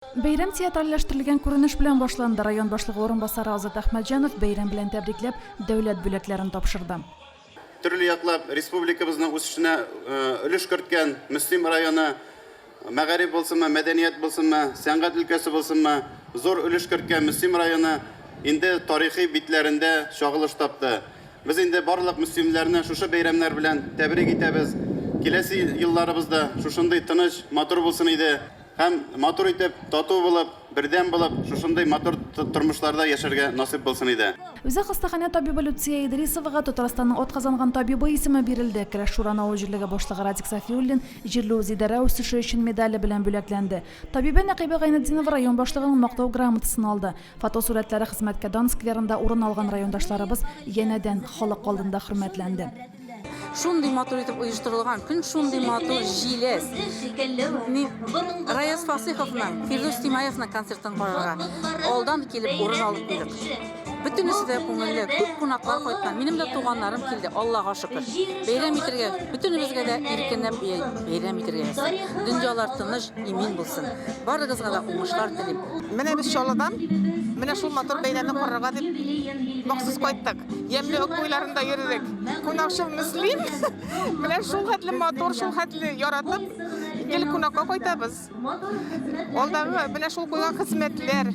Бәйрәм театральләштірілген күренеш белән башланды. Район башлыгы орынбасары Азат Әхмәтҗанов бәйрәм белән тәбрикләп, дәүләт бүләкләрен тапшырды. Төрле яклап республикабызның үсешенә өлеш керткән Мөслим районы, мәгариф булсынмы, мәдәният булсынмы, сәнгать өлкәсе булсынмы, зур өлеш керткән Мөслим районы инде тарихи битләрендә чагылыш тапты. Без инде барлык мөслимләрне шушы бәйрәмнәр белән тәбрик итәбез. Киләсе елларыбызда шушындый тыныч, матур булсын иде. Һәм матур итеп, тату булып, бердәм булып, шушындый матур тормышларда яшәргә насип булсын иде. Үзәк хастаханә табибы Люция Идрисовага Татарстанның атказанган табибы исеме бирелде. Көрәш Шураны авыл җирлеге башлыгы Радик Сафиуллин җирле үзидарә үсеше өчен медале белән бүләкләнде. Табибә Нәкыйбә Гайнетдинова район башлыгының мактау грамотасын алды. Фотосурәтләре хезмәткә дан скверында урын алган райондашларыбыз янәдән халык алдында хөрмәтләнде. Шундый матур итеп оештырылган көн, шундый матур җиләс. Раяз Фасиховның, Фирдус Тимаевның концертын карарга алдан килеп урын алып куйдык. Бөтенесе дә күңелле, күп кунаклар кайткан. Минем дә туганнарым килде, Аллага шөкер. Бәйрәм итәргә, бөтенебезгә дә иркенләп бәйрәм итәргә. Дөньялар тыныч, имин булсын. Барыгызга да уңышлар телим. Менә без Чаллыдан, менә шул матур бәйрәмне карарга дип махсус кайттык. Ямле буйларында йөрдек. Кунакчыл Мөслим, менә шул хәтле матур, шул хәтле яратып, гел кунакка кайтабыз. Алдагы менә шул куйган хезмәтләр.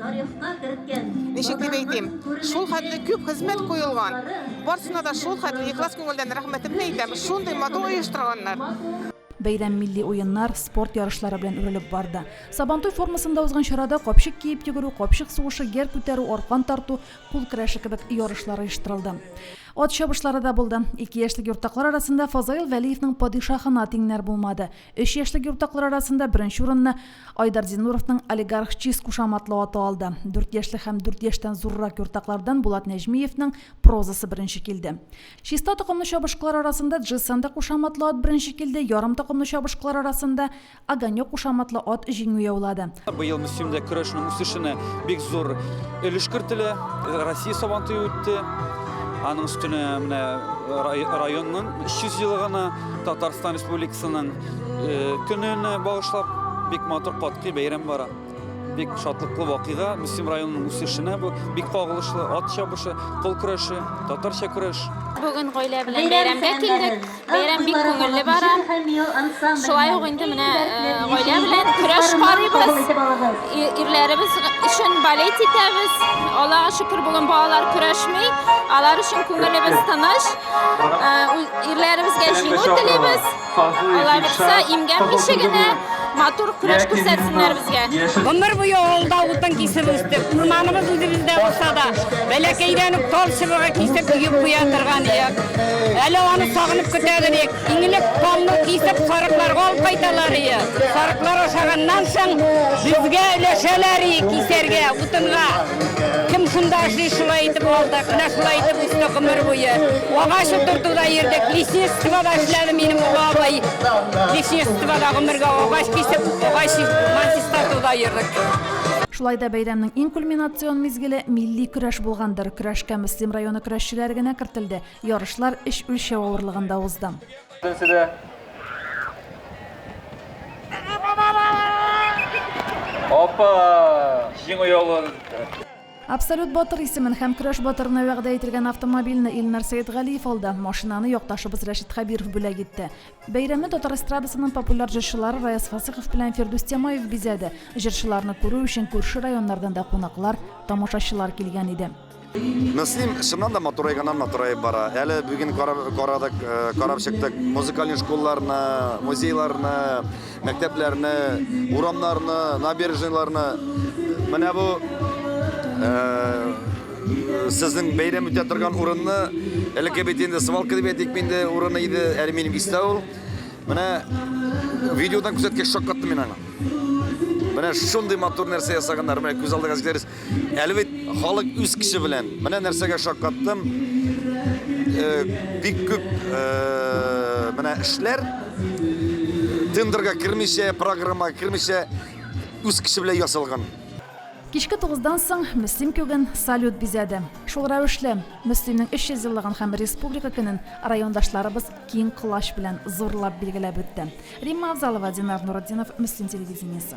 Ничек дип әйтим? Шул хәтле күп хезмәт куелган. Барсына да шул хәтле ихлас күңелдән рәхмәтемне әйтәбез. Шундый матур оештырганнар. Бәйрәм милли уеннар, спорт ярышлары белән үрелеп барды. Сабантуй формасында узган чарада копчык киеп йөгерү, копчык сугышы, гер күтәрү, аркан тарту, кул көрәше кебек ярышлары оештырылды. Ат чабышлары да булды. 2 яшьлек йортаклар арасында Фазаил Вәлиевнең падишаһына тиңнәр булмады. 3 яшьлек йортаклар арасында беренче урынны Айдар Зинуровның олигарх чиз кушаматлы аты алды. 4 яшьлек һәм 4 яшьтән зуррак йортаклардан Булат Нәҗмиевнең прозасы беренче килде. Чиста токымлы чабышкылар арасында Джессанда кушаматлы ат беренче килде. Ярым токымлы чабышкылар арасында Аганьок кушаматлы ат җиңү яулады. Быел Мөслимдә көрәшнең үсешенә бик зур өлеш кертелә. Россия сабантуе үтте. Аның өстенә менә районның 300 еллыгына Татарстан Республикасының көнен багышлап бик матур катгый бәйрәм бара. Бик шатлыклы вакыйга. Мөслим районының үсешенә бу бик кагылышлы ат чабышы, кол көрәше, татарча көрәш. Бүген гаилә белән бәйрәмгә килдек. Бәйрәм бик күңелле бара. Шулай ук инде менә гаилә белән көрәш карыйбыз. Ирләребез өчен балет итәбез. Аллага шөкер, бүген балалар көрәшми. Алар өчен күңелебез тыныч. Ирләребезгә җиңү телибез. Алла бирсә, имгән бишегенә матур көрәш күрсәтсеннәр безгә. Гомер буе авылда утын кисеп үстек. Урманыбыз үзебездә булса да, бәләкәйдән үк тал чыбыгы кисеп куеп куя торган идек. Әле аны сагынып көтәдер идек. Иңелек талны кисеп сарыкларга алып кайталар иде. Сарыклар ашаганнан соң безгә өләшәләр кисәргә, утынга. Кем шунда эшли, шулай итеп алдык. Менә шулай итеп үстек гомер буе. Агач утыртуда йөрдек. Лесничествода эшләде минем абай. Лесничествода гомергә агач кисеп, агач мансистатуда йөрдек. Шулай да бәйрәмнең иң кульминацион мизгеле милли көрәш булгандыр. Көрәшкә Мөслим районы көрәшчеләре генә кертелде. Ярышлар эш үлчәү авырлыгында узды. Опа! Җиңү яулады. Абсолют батыр исемен һәм көрәш батырына вәгъдә ителгән автомобильне Илнар Сәетгалиев алды. Машинаны якташыбыз Рәшит Хәбиров бүләк итте. Бәйрәмне татар эстрадасының популяр җырчылары Раяз Фасихов белән Фирдус Тимаев бизәде. Җырчыларны күрү өчен күрше районнардан да кунаклар, тамашачылар килгән иде. Мөслим шуннан да матурайганнан матурайып бара. Әле бүген карап чыктык музыкаль школларны, музейларны, мәктәпләрне, урамнарны, набережныйларны. Менә бу сезнең бәйрәм үтә торган урынны ЛГБТ инде свалка дип әйтик, миндә урыны иде, әле минем истә ул. Менә видеодан күрсәткәч шок каттым мин аңа. Менә шундый матур нәрсә ясаганнар, менә күз алдыга җиткәннәр. Әле бит халык үз кеше белән. Менә нәрсәгә шок каттым. Бик күп менә эшләр тендерга кирмичә, программага кирмичә үз кеше белән ясалган. Кичке 9-дан соң Мөслим күген салют бизәде. Шул рәвешле Мөслимнең 300 еллыгын һәм республика көнен райондашларыбыз киң кылач белән зурлап билгеләп үтте. Римма Авзалова, Динар Нуретдинов, Мөслим телевидениесе.